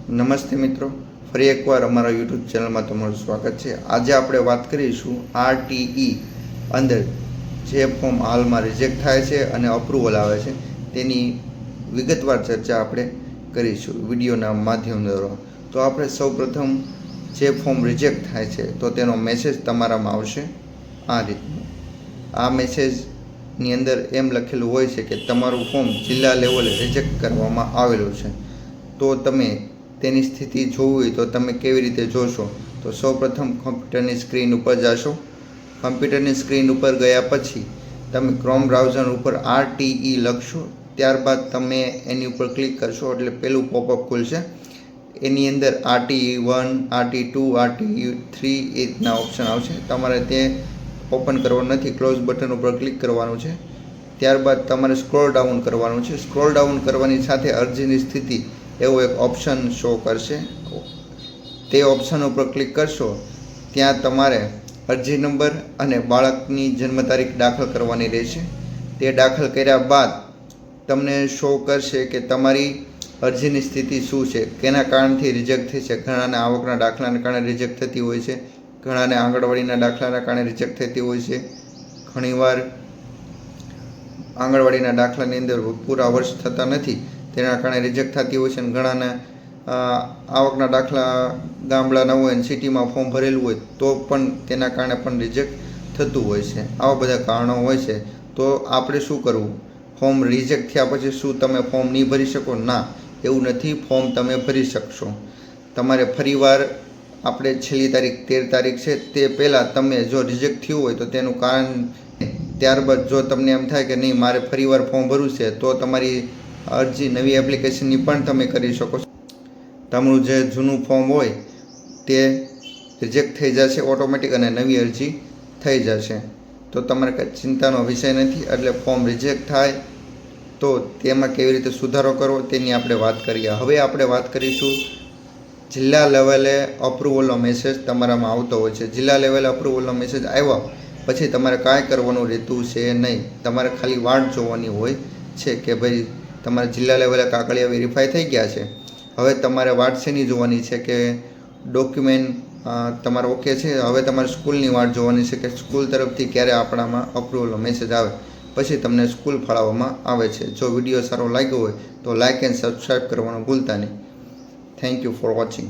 નમસ્તે મિત્રો, ફરી એકવાર અમારા યુટ્યુબ ચેનલમાં તમારું સ્વાગત છે। આજે આપણે વાત કરીશું આરટીઈ અંદર જે ફોર્મ હાલમાં રિજેક્ટ થાય છે અને અપ્રુવલ આવે છે તેની વિગતવાર ચર્ચા આપણે કરીશું વિડીયોના માધ્યમ દ્વારા। તો આપણે સૌપ્રથમ જે ફોર્મ રિજેક્ટ થાય છે તો તેનો મેસેજ તમારામાં આવશે આ રીતનું। આ મેસેજની અંદર એમ લખેલું હોય છે કે તમારું ફોર્મ જિલ્લા લેવલે રિજેક્ટ કરવામાં આવેલું છે। તો તમે તેની સ્થિતિ જોવી હોય તો તમે કેવી રીતે જોશો? તો સૌપ્રથમ કમ્પ્યુટરની સ્ક્રીન ઉપર જશો। કમ્પ્યુટરની સ્ક્રીન ઉપર ગયા પછી તમે ક્રોમ બ્રાઉઝર ઉપર આરટીઈ લખશો, ત્યારબાદ તમે એની ઉપર ક્લિક કરશો એટલે પેલું પોપઅપ ખુલશે। એની અંદર RTE1, RTE2, RTE3 એ રીતના ઓપ્શન આવશે। તમારે તે ઓપન કરવાનું નથી, ક્લોઝ બટન ઉપર ક્લિક કરવાનું છે। ત્યારબાદ તમારે સ્ક્રોલ ડાઉન કરવાનું છે। સ્ક્રોલ ડાઉન કરવાની સાથે અરજીની સ્થિતિ એવો એક ઓપ્શન શો કરશે। તે ઓપ્શન ઉપર ક્લિક કરશો ત્યાં તમારે અરજી નંબર અને બાળકની જન્મ તારીખ દાખલ કરવાની રહેશે। તે દાખલ કર્યા બાદ તમને શો કરશે કે તમારી અરજીની સ્થિતિ શું છે, કેના કારણથી રિજેક્ટ થઈ છે। ઘણાને આવકના દાખલાના કારણે રિજેક્ટ થતી હોય છે, ઘણાને આંગણવાડીના દાખલાના કારણે રિજેક્ટ થતી હોય છે, ઘણીવાર આંગણવાડીના દાખલાની અંદર પૂરા વર્ષ થતા નથી તેના કારણે રિજેક્ટ થતી હોય છે, અને ઘણાને આવકના દાખલા ગામડાના હોય અને સિટીમાં ફોર્મ ભરેલું હોય તો પણ તેના કારણે પણ રિજેક્ટ થતું હોય છે। આવા બધા કારણો હોય છે। તો આપણે શું કરવું? ફોર્મ રિજેક્ટ થયા પછી શું તમે ફોર્મ નહીં ભરી શકો? ના, એવું નથી, ફોર્મ તમે ભરી શકશો। તમારે ફરીવાર આપણે છેલ્લી તારીખ 13 તારીખ છે તે પહેલાં તમે જો રિજેક્ટ થયું હોય તો તેનું કારણ, ત્યારબાદ જો તમને એમ થાય કે નહીં મારે ફરીવાર ફોર્મ ભરવું છે તો તમારી અરજી નવી એપ્લિકેશનની પણ તમે કરી શકો છો। તમારું જે જૂનું ફોર્મ હોય તે રિજેક્ટ થઈ જશે ઓટોમેટિક અને નવી અરજી થઈ જશે। તો તમારે કંઈ ચિંતાનો વિષય નથી। એટલે ફોર્મ રિજેક્ટ થાય તો તેમાં કેવી રીતે સુધારો કરવો તેની આપણે વાત કરીએ। હવે આપણે વાત કરીશું જિલ્લા લેવલે અપ્રુવલનો મેસેજ તમારામાં આવતો હોય છે। જિલ્લા લેવલે અપ્રુવલનો મેસેજ આવ્યા પછી તમારે કાંઈ કરવાનું રહેતું છે નહીં, તમારે ખાલી વાટ જોવાની હોય છે કે ભાઈ તમારા જિલ્લા લેવલે કાગળિયા વેરીફાઈ થઈ ગયા છે। હવે તમારે વાટ શેની જોવાની છે કે ડોક્યુમેન્ટ તમારે ઓકે છે। હવે તમારે સ્કૂલની વાટ જોવાની છે કે સ્કૂલ તરફથી ક્યારે આપણામાં અપ્રુવલનો મેસેજ આવે પછી તમને સ્કૂલ ફાળવવામાં આવે છે। જો વિડીયો સારો લાગ્યો હોય તો લાઇક એન્ડ સબસ્ક્રાઈબ કરવાનું ભૂલતા નહીં। Thank you for watching.